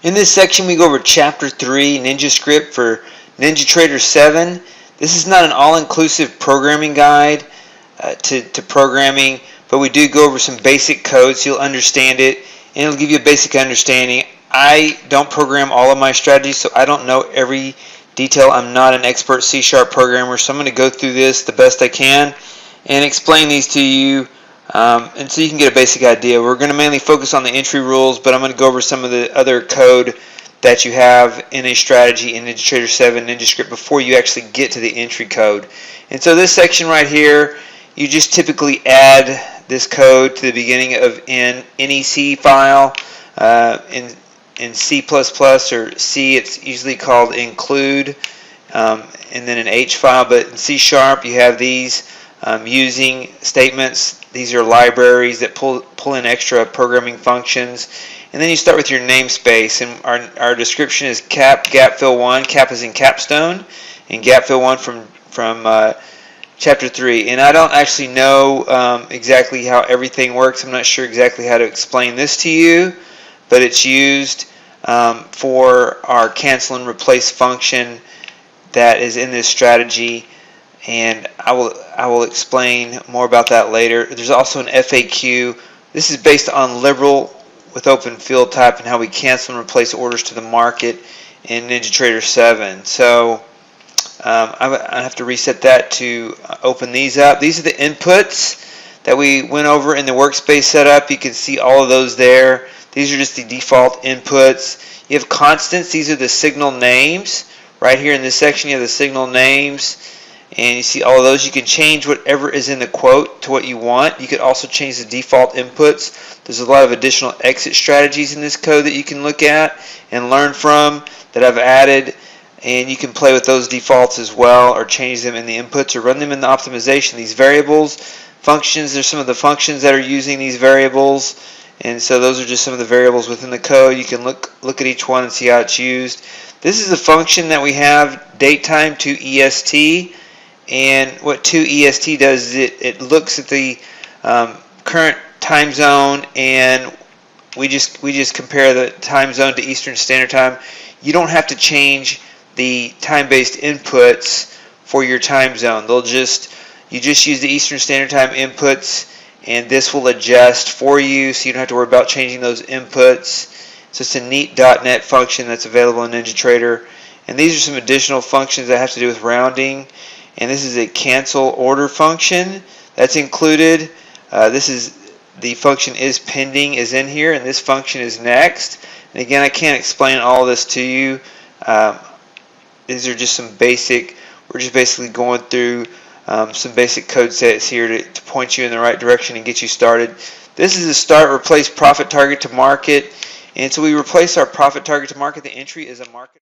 In this section, we go over Chapter 3, NinjaScript for NinjaTrader 7. This is not an all-inclusive programming guide to programming, but we do go over some basic code so you'll understand it, and it'll give you a basic understanding. I don't program all of my strategies, so I don't know every detail. I'm not an expert C# programmer, so I'm going to go through this the best I can and explain these to you. And so you can get a basic idea. We're going to mainly focus on the entry rules, but I'm going to go over some of the other code that you have in a strategy in NinjaTrader 7 NinjaScript before you actually get to the entry code. And so this section right here, you just typically add this code to the beginning of an NEC file. In C++ or C, it's usually called include, and then an H file. But in C# you have these using statements. These are libraries that pull in extra programming functions. And then you start with your namespace. And our description is cap fill 1. Cap is in capstone, and gap fill 1 from Chapter 3. And I don't actually know exactly how everything works. I'm not sure exactly how to explain this to you, but it's used for our cancel and replace function that is in this strategy. And I will explain more about that later. There's also an FAQ. This is based on liberal with open field type and how we cancel and replace orders to the market in NinjaTrader 7. So I have to reset that to open these up. These are the inputs that we went over in the workspace setup. You can see all of those there. These are just the default inputs. You have constants. These are the signal names. Right here in this section you have the signal names. And you see all of those. You can change whatever is in the quote to what you want. You could also change the default inputs. There's a lot of additional exit strategies in this code that you can look at and learn from that I've added. And you can play with those defaults as well, or change them in the inputs, or run them in the optimization. These variables, functions, there's some of the functions that are using these variables. And so those are just some of the variables within the code. You can look at each one and see how it's used. This is a function that we have, datetime to EST. And what to EST does is it looks at the current time zone, and we just compare the time zone to Eastern Standard Time. You don't have to change the time-based inputs for your time zone. You just use the Eastern Standard Time inputs, and this will adjust for you, so you don't have to worry about changing those inputs. So it's a neat .NET function that's available in NinjaTrader. And these are some additional functions that have to do with rounding. And this is a cancel order function that's included. The function is pending is in here, and this function is next. And again, I can't explain all of this to you. These are just some basic. We're just basically going through some basic code sets here to point you in the right direction and get you started. This is a start, replace profit target to market. And so we replace our profit target to market. The entry is a market.